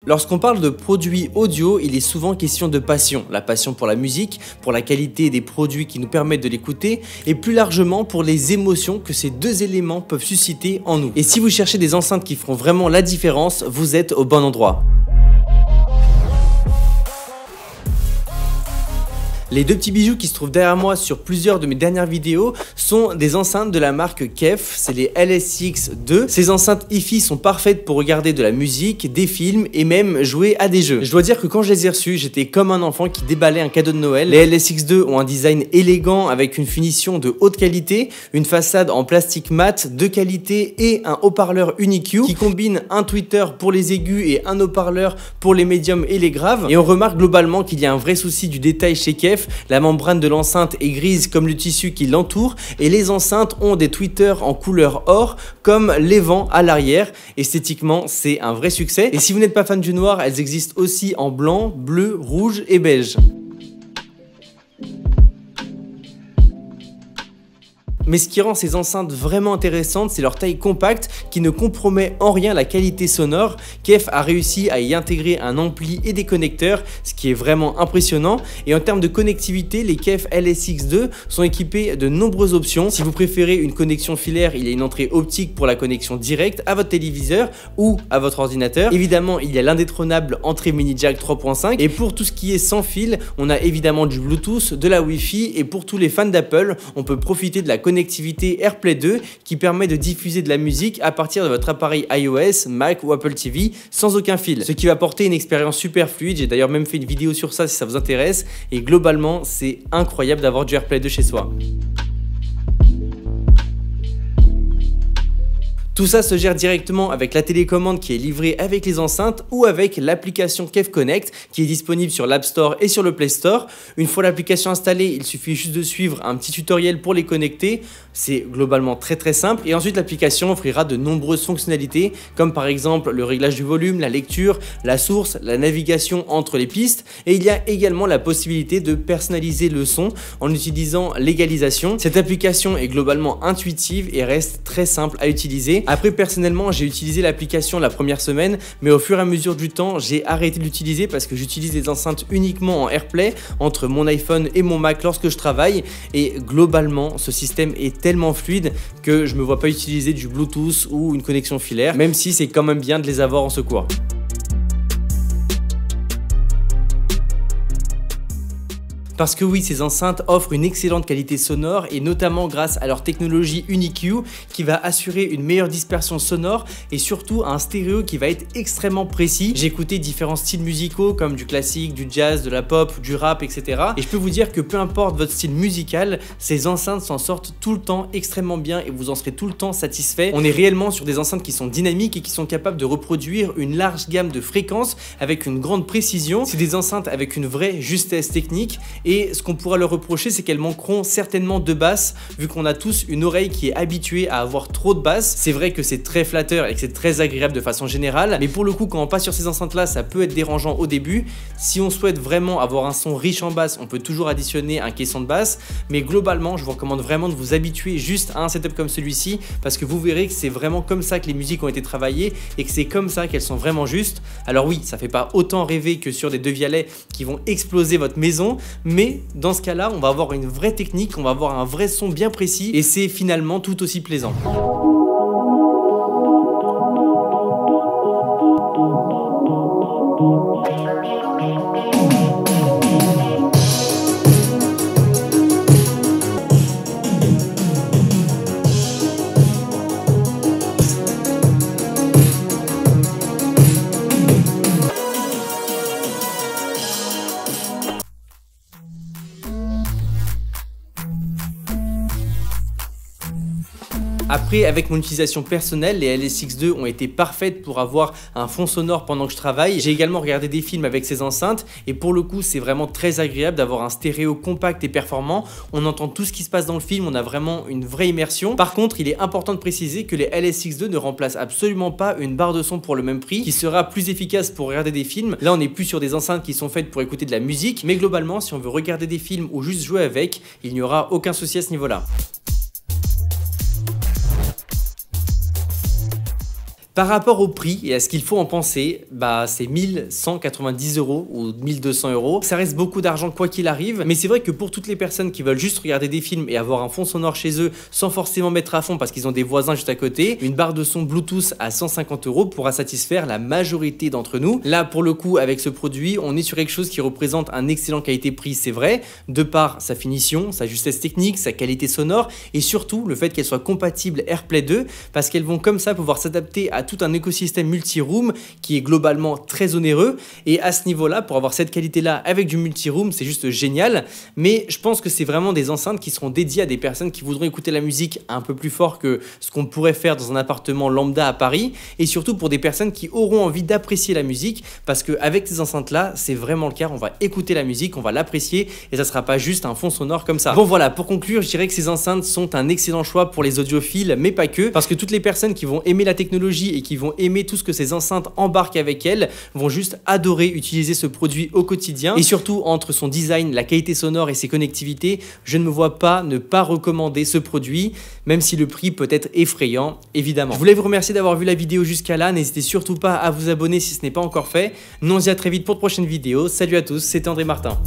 Lorsqu'on parle de produits audio, il est souvent question de passion. La passion pour la musique, pour la qualité des produits qui nous permettent de l'écouter et plus largement pour les émotions que ces deux éléments peuvent susciter en nous. Et si vous cherchez des enceintes qui feront vraiment la différence, vous êtes au bon endroit. Les deux petits bijoux qui se trouvent derrière moi sur plusieurs de mes dernières vidéos sont des enceintes de la marque KEF, c'est les LSX2. Ces enceintes hi-fi sont parfaites pour regarder de la musique, des films et même jouer à des jeux. Je dois dire que quand je les ai reçues, j'étais comme un enfant qui déballait un cadeau de Noël. Les LSX2 ont un design élégant avec une finition de haute qualité, une façade en plastique mat de qualité et un haut-parleur UniQ qui combine un tweeter pour les aigus et un haut-parleur pour les médiums et les graves. Et on remarque globalement qu'il y a un vrai souci du détail chez KEF. La membrane de l'enceinte est grise comme le tissu qui l'entoure et les enceintes ont des tweeters en couleur or comme les vents à l'arrière. Esthétiquement, c'est un vrai succès. Et si vous n'êtes pas fan du noir, elles existent aussi en blanc, bleu, rouge et beige. Mais ce qui rend ces enceintes vraiment intéressantes, c'est leur taille compacte qui ne compromet en rien la qualité sonore. KEF a réussi à y intégrer un ampli et des connecteurs, ce qui est vraiment impressionnant. Et en termes de connectivité, les KEF LSX2 sont équipés de nombreuses options. Si vous préférez une connexion filaire, il y a une entrée optique pour la connexion directe à votre téléviseur ou à votre ordinateur. Évidemment, il y a l'indétrônable entrée mini jack 3.5. Et pour tout ce qui est sans fil, on a évidemment du Bluetooth, de la Wi-Fi. Et pour tous les fans d'Apple, on peut profiter de la connectivité AirPlay 2 qui permet de diffuser de la musique à partir de votre appareil iOS, Mac ou Apple TV sans aucun fil. Ce qui va apporter une expérience super fluide. J'ai d'ailleurs même fait une vidéo sur ça si ça vous intéresse. Et globalement, c'est incroyable d'avoir du AirPlay 2 chez soi. Tout ça se gère directement avec la télécommande qui est livrée avec les enceintes ou avec l'application KEF Connect qui est disponible sur l'App Store et sur le Play Store. Une fois l'application installée, il suffit juste de suivre un petit tutoriel pour les connecter. C'est globalement très simple et ensuite l'application offrira de nombreuses fonctionnalités comme par exemple le réglage du volume, la lecture, la source, la navigation entre les pistes et il y a également la possibilité de personnaliser le son en utilisant l'égalisation. Cette application est globalement intuitive et reste très simple à utiliser. Après, personnellement, j'ai utilisé l'application la première semaine, mais au fur et à mesure du temps, j'ai arrêté de l'utiliser parce que j'utilise les enceintes uniquement en AirPlay entre mon iPhone et mon Mac lorsque je travaille. Et globalement, ce système est tellement fluide que je ne me vois pas utiliser du Bluetooth ou une connexion filaire, même si c'est quand même bien de les avoir en secours. Parce que oui, ces enceintes offrent une excellente qualité sonore et notamment grâce à leur technologie UniQ qui va assurer une meilleure dispersion sonore et surtout un stéréo qui va être extrêmement précis. J'ai écouté différents styles musicaux comme du classique, du jazz, de la pop, du rap, etc. Et je peux vous dire que peu importe votre style musical, ces enceintes s'en sortent tout le temps extrêmement bien et vous en serez tout le temps satisfait. On est réellement sur des enceintes qui sont dynamiques et qui sont capables de reproduire une large gamme de fréquences avec une grande précision. C'est des enceintes avec une vraie justesse technique. Et ce qu'on pourra leur reprocher, c'est qu'elles manqueront certainement de basses, vu qu'on a tous une oreille qui est habituée à avoir trop de basses. C'est vrai que c'est très flatteur et que c'est très agréable de façon générale, mais pour le coup, quand on passe sur ces enceintes-là, ça peut être dérangeant au début. Si on souhaite vraiment avoir un son riche en basse, on peut toujours additionner un caisson de basse, mais globalement, je vous recommande vraiment de vous habituer juste à un setup comme celui-ci, parce que vous verrez que c'est vraiment comme ça que les musiques ont été travaillées et que c'est comme ça qu'elles sont vraiment justes. Alors oui, ça fait pas autant rêver que sur des Devialet qui vont exploser votre maison, mais dans ce cas-là, on va avoir une vraie technique, on va avoir un vrai son bien précis et c'est finalement tout aussi plaisant. Après, avec mon utilisation personnelle, les LSX2 ont été parfaites pour avoir un fond sonore pendant que je travaille. J'ai également regardé des films avec ces enceintes et pour le coup, c'est vraiment très agréable d'avoir un stéréo compact et performant. On entend tout ce qui se passe dans le film, on a vraiment une vraie immersion. Par contre, il est important de préciser que les LSX2 ne remplacent absolument pas une barre de son pour le même prix, qui sera plus efficace pour regarder des films. Là, on n'est plus sur des enceintes qui sont faites pour écouter de la musique, mais globalement, si on veut regarder des films ou juste jouer avec, il n'y aura aucun souci à ce niveau-là. Par rapport au prix et à ce qu'il faut en penser, c'est 1190 € ou 1200 €. Ça reste beaucoup d'argent quoi qu'il arrive, mais c'est vrai que pour toutes les personnes qui veulent juste regarder des films et avoir un fond sonore chez eux sans forcément mettre à fond parce qu'ils ont des voisins juste à côté, une barre de son Bluetooth à 150 € pourra satisfaire la majorité d'entre nous. Là, pour le coup, avec ce produit, on est sur quelque chose qui représente un excellent qualité-prix, c'est vrai, de par sa finition, sa justesse technique, sa qualité sonore et surtout le fait qu'elle soit compatible AirPlay 2 parce qu'elles vont comme ça pouvoir s'adapter à tout un écosystème multi-room qui est globalement très onéreux, et à ce niveau-là, pour avoir cette qualité-là avec du multi-room, c'est juste génial. Mais je pense que c'est vraiment des enceintes qui seront dédiées à des personnes qui voudront écouter la musique un peu plus fort que ce qu'on pourrait faire dans un appartement lambda à Paris, et surtout pour des personnes qui auront envie d'apprécier la musique, parce qu'avec ces enceintes-là, c'est vraiment le cas, on va écouter la musique, on va l'apprécier, et ça sera pas juste un fond sonore comme ça. Bon voilà, pour conclure, je dirais que ces enceintes sont un excellent choix pour les audiophiles, mais pas que, parce que toutes les personnes qui vont aimer la technologie et qui vont aimer tout ce que ces enceintes embarquent avec elles vont juste adorer utiliser ce produit au quotidien. Et surtout, entre son design, la qualité sonore et ses connectivités, je ne me vois pas ne pas recommander ce produit, même si le prix peut être effrayant, évidemment. Je voulais vous remercier d'avoir vu la vidéo jusqu'à là, n'hésitez surtout pas à vous abonner si ce n'est pas encore fait. Nous on se dit à très vite pour de prochaines vidéos. Salut à tous, c'était André Martin.